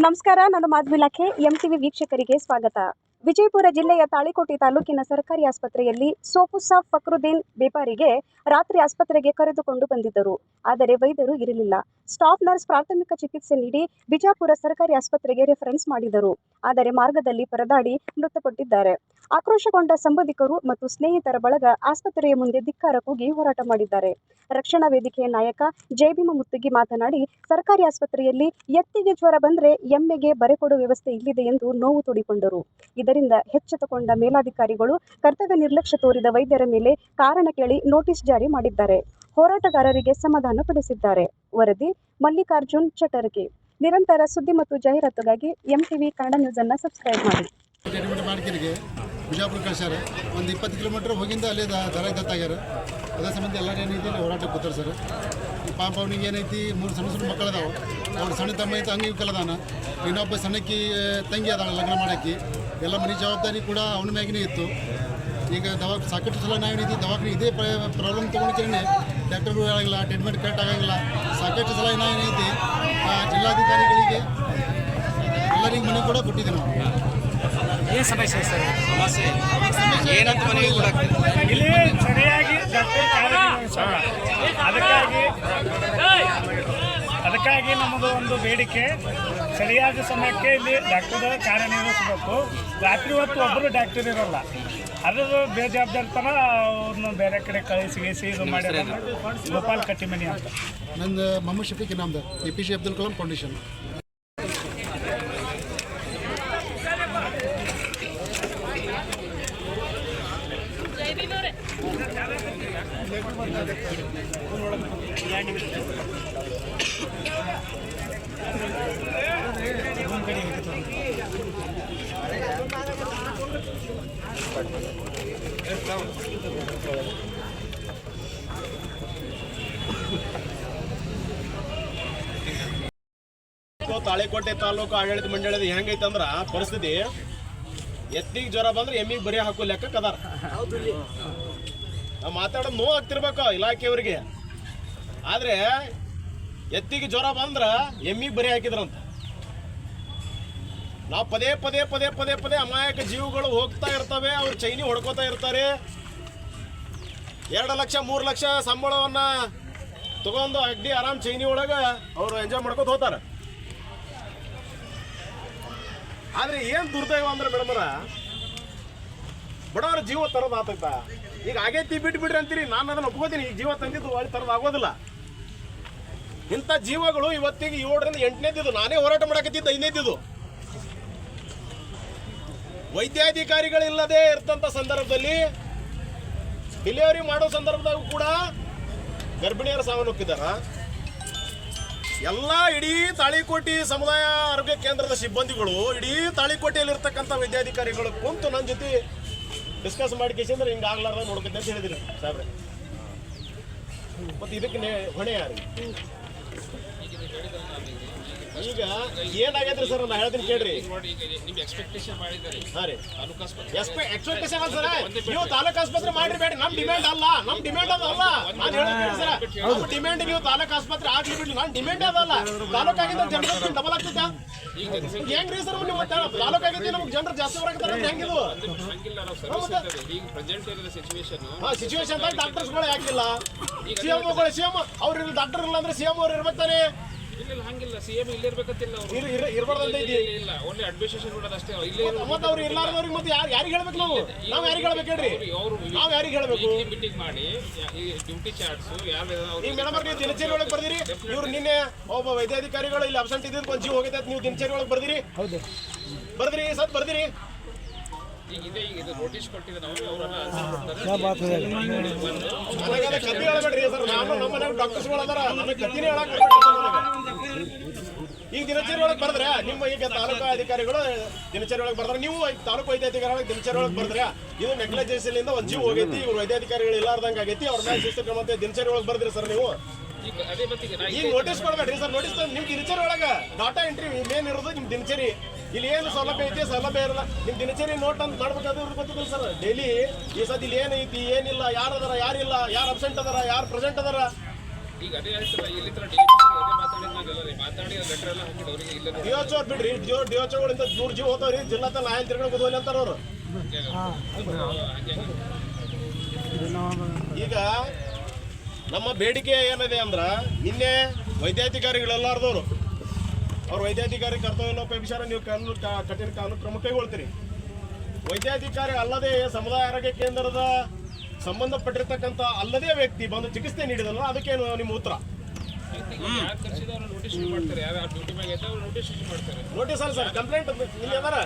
ನಮಸ್ಕಾರ, ನಾನು ಮಾಧವಿ ಲಾಖೆ. ಎಂಟಿವಿ ವೀಕ್ಷಕರಿಗೆ ಸ್ವಾಗತ. ವಿಜಯಪುರ ಜಿಲ್ಲೆಯ ತಾಳಿಕೋಟೆ ತಾಲೂಕಿನ ಸರ್ಕಾರಿ ಆಸ್ಪತ್ರೆಯಲ್ಲಿ ಸೋಪುಸಾಬ್ ಫಕ್ರುದ್ದೀನ್ ಬೇಪಾರಿಗೆ ರಾತ್ರಿ ಆಸ್ಪತ್ರೆಗೆ ಕರೆದುಕೊಂಡು ಬಂದಿದ್ದರು. ಆದರೆ ವೈದ್ಯರು ಇರಲಿಲ್ಲ. ಸ್ಟಾಫ್ ನರ್ಸ್ ಪ್ರಾಥಮಿಕ ಚಿಕಿತ್ಸೆ ನೀಡಿ ಬಿಜಾಪುರ ಸರ್ಕಾರಿ ಆಸ್ಪತ್ರೆಗೆ ರೆಫರೆನ್ಸ್ ಮಾಡಿದರು. ಆದರೆ ಮಾರ್ಗದಲ್ಲಿ ಪರದಾಡಿ ಮೃತಪಟ್ಟಿದ್ದಾರೆ. ಆಕ್ರೋಶಗೊಂಡ ಸಂಬಂಧಿಕರು ಮತ್ತು ಸ್ನೇಹಿತರ ಬಳಗ ಆಸ್ಪತ್ರೆಯ ಮುಂದೆ ಧಿಕ್ಕಾರ ಕೂಗಿ ಹೋರಾಟ ಮಾಡಿದ್ದಾರೆ. ರಕ್ಷಣಾ ವೇದಿಕೆಯ ನಾಯಕ ಜಯಭೀಮ ಮುತ್ತಗಿ ಮಾತನಾಡಿ, ಸರ್ಕಾರಿ ಆಸ್ಪತ್ರೆಯಲ್ಲಿ ಎತ್ತಿಗೆ ಜ್ವರ ಬಂದರೆ ಎಮ್ಮೆಗೆ ಬರೆಕೊಡುವ ವ್ಯವಸ್ಥೆ ಇಲ್ಲಿದೆ ಎಂದು ನೋವು ತೋಡಿಕೊಂಡರು. ಇದರಿಂದ ಎಚ್ಚೆತ್ತುಕೊಂಡ ಮೇಲಾಧಿಕಾರಿಗಳು ಕರ್ತವ್ಯ ನಿರ್ಲಕ್ಷ್ಯ ತೋರಿದ ವೈದ್ಯರ ಮೇಲೆ ಕಾರಣ ಕೇಳಿ ನೋಟಿಸ್ ಜಾರಿ ಮಾಡಿದ್ದಾರೆ. ಹೋರಾಟಗಾರರಿಗೆ ಸಮಾಧಾನ ಪಡಿಸಿದ್ದಾರೆ. ವರದಿ ಮಲ್ಲಿಕಾರ್ಜುನ್ ಚಟರ್ಗಿ. ನಿರಂತರ ಸುದ್ದಿ ಮತ್ತು ಜಾಹೀರಾತುಗಾಗಿ ಎಂಟಿವಿ ಕನ್ನಡ ನ್ಯೂಸ್ ಅನ್ನು ಸಬ್ಸ್ಕ್ರೈಬ್ ಮಾಡಿ. ಬಿಜಾಪುರ ಕಳ್ಸ್ಯಾರ. ಒಂದು 20 ಕಿಲೋಮೀಟ್ರ್ ಹೋಗಿಂದ ಅಲ್ಲಿ ದರ ದತ್ತಾಗ್ಯಾರ. ಅದೇ ಸಂಬಂಧ ಎಲ್ಲರೂ ಏನೈತಿ ಅಲ್ಲಿ ಹೋರಾಟಕ್ಕೆ ಕೂತಾರೆ ಸರ್. ಈ ಪಾಪ ಅವ್ನಿಗೆ ಏನೈತಿ 3 ಸಣ್ಣ ಮಕ್ಕಳದಾವೆ. ಅವ್ರು ಸಣ್ಣ ತಮ್ಮ ಐತೆ ಹಂಗೆ ಕಲದಾನ. ಇನ್ನೊಬ್ಬ ಸಣ್ಣಕ್ಕಿ ತಂಗಿ ಅದಾಳ ಲಗ್ನ ಮಾಡೋಕ್ಕೆ. ಎಲ್ಲ ಮನೆ ಜವಾಬ್ದಾರಿ ಕೂಡ ಅವನ ಮ್ಯಾಗಿನೇ ಇತ್ತು. ಈಗ ಸಾಕಷ್ಟು ಸಲ ನಾವೇನೈತಿ ದವಾಖಾನೆ ಇದೇ ಪ್ರಾಬ್ಲಮ್ ತೊಗೊಂಡ್ಕೇನೆ ಡಾಕ್ಟರ್ಗಳು ಆಗಿಲ್ಲ, ಟ್ರೀಟ್ಮೆಂಟ್ ಕರೆಕ್ಟ್ ಆಗಂಗಿಲ್ಲ. ಸಾಕಷ್ಟು ಸಲ ನಾವೇನೈತಿ ಜಿಲ್ಲಾಧಿಕಾರಿಗಳಿಗೆ ಎಲ್ಲರಿಗೂ ಮನೆ ಕೂಡ ಕೊಟ್ಟಿದ್ದೀವಿ ನಾವು. ಏನು ಸಮಸ್ಯೆ ಸರ್? ಏನಂತ ಮನೆಗೆ ಕೂಡ ಇಲ್ಲಿ ಸರಿಯಾಗಿ ಅದಕ್ಕಾಗಿ ನಮ್ಮದು ಒಂದು ಬೇಡಿಕೆ, ಸರಿಯಾದ ಸಮಯಕ್ಕೆ ಇಲ್ಲಿ ಡಾಕ್ಟರ್ ಕಾರ್ಯನಿರ್ವಹಿಸಬೇಕು. ರಾತ್ರಿ ಹೊತ್ತು ಒಬ್ಬರು ಡಾಕ್ಟರ್ ಇರೋಲ್ಲ, ಅದು ಬೇಜವಾಬ್ದಾರಿತನ ಅವ್ರನ್ನ ಬೇರೆ ಕಡೆ ಕಳಿಸಿ ಇದು ಮಾಡಿದ್ರೆ ಗೋಪಾಲ್ ಕಟ್ಟಿಮನಿ ಅಂತ. ನಂದು ಮೊಹಮ್ಮದ್ ಶಫೀಕ್ ಇನಾಮ್ದಾರ್, APJ ಅಬ್ದುಲ್ ಕಲಾಂ ಫೌಂಡೇಶನ್. ತಾಳಿಕೋಟೆ ತಾಲೂಕು ಆಡಳಿತ ಮಂಡಳಿದ ಹೆಂಗೈತಂದ್ರ ಪರಿಸ್ಥಿತಿ, ಎತ್ತಿಗೆ ಜ್ವರ ಬಂದ್ರೆ ಎಮ್ಮಿಗೆ ಬರೀ ಹಾಕೋ ಲೆಕ್ಕಕ್ಕೆ ಅದಾರ. ನಾವು ಮಾತಾಡೋದು ನೋವು ಆಗ್ತಿರ್ಬೇಕು ಇಲಾಖೆಯವರಿಗೆ. ಆದ್ರೆ ಎತ್ತಿಗೆ ಜ್ವರ ಬಂದ್ರ ಎಮ್ಮಿಗೆ ಬರೀ ಹಾಕಿದ್ರಂತ. ನಾವು ಪದೇ ಪದೇ ಪದೇ ಪದೇ ಪದೇ ಅಮಾಯಕ ಜೀವಗಳು ಹೋಗ್ತಾ ಇರ್ತವೆ, ಅವ್ರು ಚೈನಿ ಹೊಡ್ಕೋತಾ ಇರ್ತಾರೆ. 2 ಲಕ್ಷ 3 ಲಕ್ಷ ಸಂಬಳವನ್ನ ತಗೊಂಡು ಅಗ್ದಿ ಆರಾಮ್ ಚೈನಿ ಒಳಗೆ ಅವರು ಎಂಜಾಯ್ ಮಾಡ್ಕೋತ ಹೋಗ್ತಾರೆ. ಆದ್ರೆ ಏನ್ ದುರ್ದೈವ ಅಂದ್ರೆ ಮೇಡಮರ, ಬಡವರ ಜೀವ ತರೋದು ಆತೈತ. ಈಗ ಆಗೈತಿ ಬಿಟ್ಬಿಡ್ರಿ ಅಂತೀರಿ, ನಾನು ಅದನ್ನ ಒಪ್ಕೋತೀನಿ. ಈಗ ಜೀವ ತಂದಿದ್ದು ಒಳ್ಳೆ ತರೋದು ಆಗೋದಿಲ್ಲ. ಇಂಥ ಜೀವಗಳು ಇವತ್ತಿಗೆ 7ರಿಂದ 8ನೇದಿದ್ದು, ನಾನೇ ಹೋರಾಟ ಮಾಡಕತ್ತಿದ್ದು 5ನೇದಿದ್ದು. ವೈದ್ಯಾಧಿಕಾರಿಗಳಿಲ್ಲದೆ ಇರ್ತಂತ ಸಂದರ್ಭದಲ್ಲಿ ಡೆಲಿವರಿ ಮಾಡೋ ಸಂದರ್ಭದಾಗ ಕೂಡ ಗರ್ಭಿಣಿಯರ ಸಾವನ್ನಪ್ಪಿದಾರ. ಎಲ್ಲ ಇಡೀ ತಾಳಿಕೋಟೆ ಸಮುದಾಯ ಆರೋಗ್ಯ ಕೇಂದ್ರದ ಸಿಬ್ಬಂದಿಗಳು, ಇಡೀ ತಾಳಿಕೋಟೆಯಲ್ಲಿರ್ತಕ್ಕಂಥ ವೈದ್ಯಾಧಿಕಾರಿಗಳು ಕುಂತು ನನ್ನ ಜೊತೆ ಡಿಸ್ಕಸ್ ಮಾಡಿ ಕೇಸಂದ್ರೆ ಹಿಂಗೆ ಆಗ್ಲಾರ್ದ ನೋಡ್ಕೊತ ಅಂತ ಹೇಳಿದ್ರಿ ಸಾಬ್ರೆ. ಮತ್ತು ಇದಕ್ಕೆ ಹೊಣೆ ಯಾರು? ಈಗ ಏನಾಗೈತ್ರಿ ಸರ್, ನಾ ಹೇಳ್ತೀನಿ ಕೇಳ್ರಿ. ಹಾಂ ರೀ, ಎಕ್ಸ್ಪೆಕ್ಟೇಷನ್ ಅಲ್ಲ ಸರ್. ನೀವು ತಾಲೂಕು ಆಸ್ಪತ್ರೆ ಮಾಡ್ರಿ ಬೇಡ, ನಮ್ಮ ಡಿಮ್ಯಾಂಡ್ ಅಲ್ಲ. ನಮ್ಮ ಡಿಮ್ಯಾಂಡ್ ಅದಲ್ಲ. ನಾನು ಹೇಳ್ತೀನಿ ಸರ್, ನಮ್ಮ ಡಿಮ್ಯಾಂಡ್ ನೀವು ತಾಲೂಕು ಆಸ್ಪತ್ರೆ ಆಗ್ಲಿ ಬಿಡ್ಲಿ, ನಾನು ಡಿಮ್ಯಾಂಡ್ ಅದಲ್ಲ. ತಾಲೂಕಾಗಿದ್ದ ಜನರ ಡಬಲ್ ಆಗ್ತೈತೆ ಹೆಂಗ್ರಿ ಸರ್? ನೀವು ತಾಲೂಕಾಗಿದ್ದ ನಮ್ಗೆ ಜನರು ಜಾಸ್ತಿ ಬರಾಕತ್ತಾರ ಹೆಂಗಿದು? ಸಿಚುವೇಶನ್ ಡಾಕ್ಟರ್ಸ್ಗಳು ಯಾಕಿಲ್ಲ? CM ಅವ್ರು ಡಾಕ್ಟರ್ ಇಲ್ಲ ಅಂದ್ರೆ CM ಅವ್ರು ಇರ್ಬೇಕಾನೆ. ಹಂಗಿಲ್ಲ, CM ಇಲ್ಲಿ ಇರ್ಬೇಕಂತಿಲ್ಲ, ಇಲ್ಲ ಓನ್ಲಿ ಅಡ್ಮಿನಿಸ್ಟ್ರೇಷನ್ ಕೊಡೋದು ಅಷ್ಟೇ. ಮತ್ತೆ ಅವ್ರು ಇರ್ಲಾರ್ದವ್ರಿಗೆ ಮತ್ತೆ ಯಾರಿಗೆ ಹೇಳ್ಬೇಕು? ನಾವು ಯಾರಿಗೆ ಹೇಳ್ಬೇಕು ಹೇಳ್ರಿ? ನಾವು ಯಾರಿಗೆ ಹೇಳ್ಬೇಕು? ಮೀಟಿಂಗ್ ಮಾಡಿ ಡ್ಯೂಟಿ ಚಾರ್ಟ್ಸ್ ಈಗ ಮೇಡಮ್ ಅವ್ರಿಗೆ ದಿನಚರಿ ಒಳಗೆ ಬರ್ದಿರಿ. ಇವ್ರು ನಿನ್ನೆ ಒಬ್ಬ ವೈದ್ಯಾಧಿಕಾರಿಗಳು ಇಲ್ಲಿ ಅಬ್ಸೆಂಟ್ ಇದ್ದಿದ್ದು ಒಂದು ಜೀವ ಹೋಗೈತೆ, ನೀವು ದಿನಚರಿ ಒಳಗೆ ಬರ್ದಿರಿ. ಬರ್ದಿರಿ ಸತ್ ಬರ್ದಿರಿ. ಈಗ ಇದು ನೋಟಿಸ್ ಕೊಟ್ಟಿದ್ದೆ ನಾವು, ಅವರೆಲ್ಲ ಕತ್ತಿ ಹೇಳಬೇಡ್ರಿ ಸರ್. ನಾನು ನಮ್ಮ ಮನೆಯಾಗ ಡಾಕ್ಟರ್ಸ್ಗಳು ಅದಾರ, ನನ್ನ ಕತ್ತಿನೇ ಹೇಳಕ್. ಈಗ ದಿನಚರಿ ಒಳಗೆ ಬರ್ದ್ರೆ ನಿಮ್ಮ ಈಗ ತಾಲೂಕು ಅಧಿಕಾರಿಗಳು ದಿನಚರಿ ಒಳಗೆ ಬರ್ತಾರೆ, ನೀವು ತಾಲೂಕು ವೈದ್ಯಾಧಿಕಾರಿಗಳು ದಿನಚರಿ ಒಳಗೆ ಬರ್ದ್ರೆ ಇದು ನೆಗ್ಲಿಜೆನ್ಸ್ ಇಂದ ಒಂದು ಜೀವ ಹೋಗೈತಿ, ಇವ್ರು ವೈದ್ಯಾಧಿಕಾರಿಗಳು ಇಲ್ಲಾರ್ದಂಗೆ ಆಗೈತಿ, ಅವ್ರ ಮೇಲೆ ಶಿಸ್ತು ಕ್ರಮ ಅಂತ ದಿನಚರಿ ಒಳಗೆ ಬರ್ದ್ರಿ ಸರ್ ನೀವು. ಈಗ ನೋಟಿಸ್ ಕೊಡ್ಬೇಡ್ರಿ ಸರ್. ನೋಟಿಸ್ ನಿಮ್ ದಿನಚರಿ ಒಳಗೆ ಡಾಟಾ ಎಂಟ್ರಿ ಮೇನ್ ಇರೋದು ನಿಮ್ ದಿನಚರಿ. ಇಲ್ಲಿ ಏನು ಸೌಲಭ್ಯ ಐತಿ, ಸೌಲಭ್ಯ ಇರಲ್ಲ. ನಿಮ್ ದಿನಚರಿ ನೋಟ್ ಅಂತ ಮಾಡ್ಬೇಕಾದ್ರೆ ಗೊತ್ತಿಲ್ಲ ಸರ್. ಡೈಲಿ ಈ ಸದ್ ಇಲ್ಲಿ ಏನೈತಿ ಏನಿಲ್ಲ, ಯಾರು ಅದಾರ ಯಾರಿಲ್ಲ, ಯಾರು ಅಬ್ಸೆಂಟ್ ಅದಾರ, ಯಾರು ಪ್ರೆಸೆಂಟ್ ಅದಾರ. ಈಗ ಅದೇ ಹೇಳ್ತಾರ ಇಲ್ಲಿ ಮಾತಾಡಿ ಲೆಟರ್ ಎಲ್ಲ ಹಾಕಿದ್ದು ಅವರಿಗೆ ಇಲ್ಲ ನೋಡಿ ಡಿಒಚ್ ಅವ್ರು ಬಿಡ್ರಿ ಡಿಒಚ್ಗಳಿಂದ 100 ಜೀವ ಹೋದವ್ರಿ ಜಿಲ್ಲಾ ತನ ಆಯಲ್ ತಿರ್ಕೊಂಡು ಹೋದ್ವಲ್ಲ ಅಂತಾರ ಅವರು. ಈಗ ನಮ್ಮ ಬೇಡಿಕೆ ಏನಿದೆ ಅಂದ್ರ ನಿನ್ನೆ ವೈದ್ಯಾಧಿಕಾರಿಗಳೆಲ್ಲಾರ್ದವ್ರು ಅವ್ರ ವೈದ್ಯಾಧಿಕಾರಿ ಕರ್ತವ್ಯ ಲೋಪೇಕ್ಷಾರ ನೀವು ಕಠಿಣ ಕಾನೂನು ಕ್ರಮ ಕೈಗೊಳ್ತೀರಿ. ವೈದ್ಯಾಧಿಕಾರಿ ಅಲ್ಲದೆ ಸಮುದಾಯ ಆರೋಗ್ಯ ಕೇಂದ್ರದ ಸಂಬಂಧಪಟ್ಟಿರ್ತಕ್ಕಂಥ ಅಲ್ಲದೇ ವ್ಯಕ್ತಿ ಬಂದು ಚಿಕಿತ್ಸೆ ನೀಡಿದಲ್ಲ ಅದಕ್ಕೇನು ನಿಮ್ಮ ಉತ್ತರ? ಯಾರು ಕರ್ಸಿದವ್ರು ನೋಟಿಸ್ ಮಾಡ್ತಾರೆ, ಯಾರು ಡ್ಯೂಟಿ ಮ್ಯಾಗ ಐತೆ ಅವ್ರು ನೋಟಿಸ್ ಮಾಡ್ತಾರೆ. ನೋಟಿಸ್ ಅಲ್ಲ ಸರ್, ಕಂಪ್ಲೇಂಟ್ ಇಲ್ಲಿ ಅದಾರ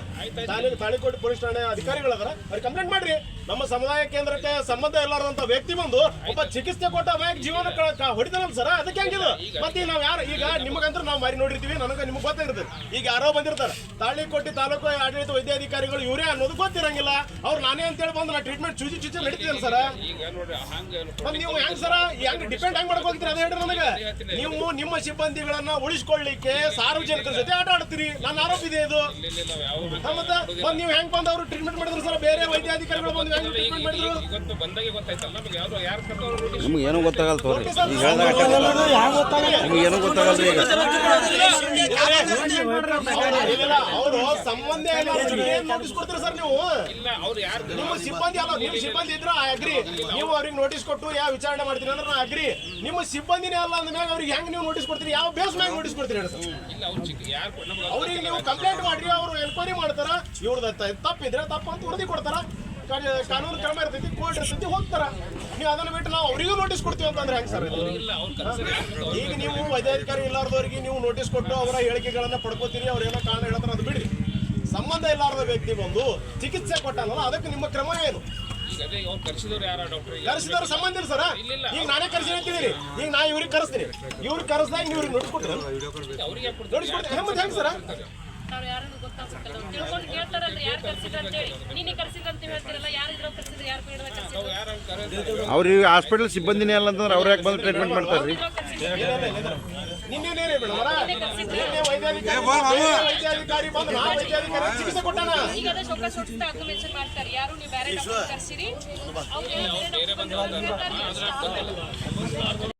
ತಾಳಿಕೋಟೆ ಪೊಲೀಸ್ ಠಾಣೆ ಅಧಿಕಾರಿಗಳು ಅದಾರ, ಅವ್ರಿಗೆ ಕಂಪ್ಲೇಂಟ್ ಮಾಡ್ರಿ. ನಮ್ಮ ಸಮುದಾಯ ಕೇಂದ್ರಕ್ಕೆ ಸಂಬಂಧ ಇಲ್ಲಾರ್ದಂತ ವ್ಯಕ್ತಿ ಬಂದು ಒಬ್ಬ ಚಿಕಿತ್ಸೆ ಕೊಟ್ಟ ಮ್ಯಾಗ ಜೀವನ ಹೊಡಿತಾನಲ್ಲ ಸರ್, ಅದಕ್ಕೆ ಹೆಂಗಿದು? ಮತ್ತೆ ನಾವು ಯಾರು ಈಗ ನಿಮಗಂದ್ರೆ ನಾವು ಮಾರಿ ನೋಡಿರ್ತೀವಿ, ನನಗೆ ನಿಮ್ಗೆ ಗೊತ್ತಿರ್ತದೆ. ಈಗ ಯಾರೋ ಬಂದಿರ್ತಾರೆ ತಾಳಿಕೋಟೆ ತಾಲೂಕು ಆಡಳಿತ ವೈದ್ಯಾಧಿಕಾರಿಗಳು ಇವರೇ ಅನ್ನೋದು ಗೊತ್ತಿರಂಗಿಲ್ಲ. ಅವ್ರು ನಾನೇ ಅಂತೇಳಿ ಬಂದು ನಾ ಟ್ರೀಟ್ಮೆಂಟ್ ಚುಚ್ಚಿ ನಡೀತಿದ್ದೇನೆ ಸರ್. ಈಗ ನೋಡ್ರಿ ಮತ್ತೆ ನೀವು ಹೆಂಗ್ ಸರ್ ಹೆಂಗ್ ಡಿಪೆಂಡ್ ಹೆಂಗ್ ಮಾಡಕ್ ಹೋಗ್ತೀರಿ ಅದೇ ಹೇಳ್ರಿ ನನಗೆ. ನೀವು ನಿಮ್ಮ ಸಿಬ್ಬಂದಿಗಳನ್ನ ಉಳಿಸ್ಕೊಳ್ಳಿಕ್ಕೆ ಸಾರ್ವಜನಿಕರ ಜೊತೆ ಆಟ ಆಡ್ತೀರಿ, ನನ್ನ ಆರೋಪ ಇದೆ ಇದು. ಮತ್ತೆ ನೀವು ಹೆಂಗ್ ಬಂದು ಅವರು ಟ್ರೀಟ್ಮೆಂಟ್ ಮಾಡಿದ್ರು ಸರ್, ಬೇರೆ ವೈದ್ಯಾಧಿಕಾರಿಗಳು ಬಂದು ಹೆಂಗ್ ಟ್ರೀಟ್ಮೆಂಟ್ ಮಾಡಿದ್ರು? ಇವತ್ತು ಬಂದಾಗೆ ಗೊತ್ತಾಯ್ತಲ್ಲ ನಮಗೆ ಯಾರು ಕರ್ತವ್ರು ನೋಟಿಸ್ ನಿಮ್ಗೆ ಏನೂ ಗೊತ್ತಾಗಲ್ಲ ತೋರಿ, ಈಗ ಹೇಳ್ದಾಗ ನಿಮ್ಗೆ ಏನೂ ಗೊತ್ತಾಗಲ್ಲ ಈಗ. ಅವರು ಸಂಬಂಧ ನೋಟಿಸ್ ಕೊಡ್ತೀರಿ ಸರ್ ನೀವು? ಇಲ್ಲ ಅವ್ರು ಯಾರು ನಿಮ್ಮ ಸಿಬ್ಬಂದಿ ಅಲ್ಲ, ನಿಮ್ಮ ಸಿಬ್ಬಂದಿ ಇದ್ರೆ ಅಗ್ರಿ, ನೀವು ಅವ್ರಿಗೆ ನೋಟಿಸ್ ಕೊಟ್ಟು ಯಾವ ವಿಚಾರಣೆ ಮಾಡ್ತೀರಿ ಅಂದ್ರೆ ನಾ ಅಗ್ರಿ. ನಿಮ್ಮ ಸಿಬ್ಬಂದಿನೇ ಅಲ್ಲ ಅಂದ್ಮ್ಯಾಗ ಅವ್ರಿಗೆ ಹೆಂಗ್ ನೀವು ನೋಟಿಸ್ ಕೊಡ್ತೀರಿ? ಯಾವ ಬೇಸ್ ಮ್ಯಾಗ ನೋಟಿಸ್ ಕೊಡ್ತೀರಿ ಹೇಳಿ ಸರ್? ಇಲ್ಲ ಅವ್ರು ಯಾರು ನಮ್ಗೆ ಅವ್ರಿಗೆ ನೀವು ಕಂಪ್ಲೇಂಟ್ ಮಾಡ್ರಿ, ಅವರು ಎನ್ಕ್ವೈರಿ ಮಾಡ್ತಾರ, ಇವ್ರದ್ದು ತಪ್ಪಿದ್ರೆ ತಪ್ಪು ಅಂತ ವರದಿ ಕೊಡ್ತಾರ, ಕಾನೂನು ಕ್ರಮ ಇರ್ತೈತಿ, ಕೋರ್ಟ್ ಇರ್ತೈತಿ, ಹೋಗ್ತಾರ. ನೀವು ಅದನ್ನ ಬಿಟ್ಟು ನಾವು ಅವರಿಗೂ ನೋಟಿಸ್ ಕೊಡ್ತೀವಿ ಅಂತಂದ್ರೆ ಹೆಂಗ್ ಸರ್? ಇಲ್ಲ ಅವ್ರು ಕರ್ಸಿದ್ರೆ ಈಗ ನೀವು ವೈದ್ಯಾಧಿಕಾರಿ ಇಲ್ಲಾರ್ದವ್ರಿಗೆ ನೀವು ನೋಟಿಸ್ ಕೊಟ್ಟು ಅವರ ಹೇಳಿಕೆಗಳನ್ನ ಪಡ್ಕೋತೀರಿ, ಅವ್ರು ಏನೋ ಕಾರಣ ಹೇಳ್ತಾರ, ಅದು ಬಿಡ್ರಿ. ಸಂಬಂಧ ಇಲ್ಲಾರ್ದ ವ್ಯಕ್ತಿ ಬಂದು ಚಿಕಿತ್ಸೆ ಕೊಟ್ಟಾನಲ್ಲ ಅದಕ್ಕೆ ನಿಮ್ಮ ಕ್ರಮ ಏನು? ಈಗ ಅದೇ ಅವ್ರು ಕರ್ಸಿದವ್ರು ಯಾರ ಡಾಕ್ಟರ್ ಕರೆಸಿದವ್ರ ಸಂಬಂಧ ಇಲ್ಲ ಸರ. ಈಗ ನಾನೇ ಕರೆಸಿ ಅಂತಿದ್ದೀನಿ, ಈಗ ನಾ ಇವ್ರಿಗೆ ಕರೆಸ್ತೀನಿ, ಇವ್ರಿಗೆ ಕರೆಸ್ದಾಗ ನೀವು ಇವ್ರಿಗೆ ನೋಟಿಸ್ ಕೊಡ್ತೀರ? ಅವ್ರಿಗೆ ಯಾಕೆ ನೋಟಿಸ್ ಕೊಡ್ತೀರಿ ಹೆಂಗ್ ಸರ? ಅವ್ರು ಯಾರನ್ನು ಗೊತ್ತಾಗ್ಬೇಕಲ್ಲ, ಅವ್ರು ತಿಳ್ಕೊಂಡು ಕೇಳ್ತಾರಲ್ರಿ ಯಾರು ಕರ್ಸಿದ್ರು ಅಂತೇಳಿ. ನೀನೇ ಕರ್ಸಿದ್ರು ಅಂತ ಹೇಳ್ತಿರಲ್ಲ, ಯಾರು ಇದ್ರೋ ಕರ್ಸಿದ್ರು, ಯಾರು ಪೀಡದ ಕರ್ಸಿದ್ರು, ಯಾರು ಕರೆದ್ರು ಅವ್ರಿಗೆ ಹಾಸ್ಪಿಟಲ್ ಸಿಬ್ಬಂದಿನೇ ಅಲ್ಲ ಅಂತಂದ್ರೆ ಅವ್ರು ಯಾಕೆ ಬಂದು ಟ್ರೀಟ್ಮೆಂಟ್ ಮಾಡ್ತಾರೆ ರೀ? ನಿನ್ನೆ ವೈದ್ಯಾಧಿಕಾರಿ ಬಂದು ನಾ ವೈದ್ಯಾಧಿಕಾರಿ ಚಿಕಿತ್ಸೆ ಕೊಟ್ಟಾನ. ಈಗ ಅದೇ ಶೋಕ ಸೂಚಿತ ಮೆನ್ಷನ್ ಮಾಡ್ತಾರೆ, ಯಾರು ನೀವು ಬೇರೆ ಡಾಕ್ಟರ್ ಕರ್ಸಿರಿ ಅವ್ರು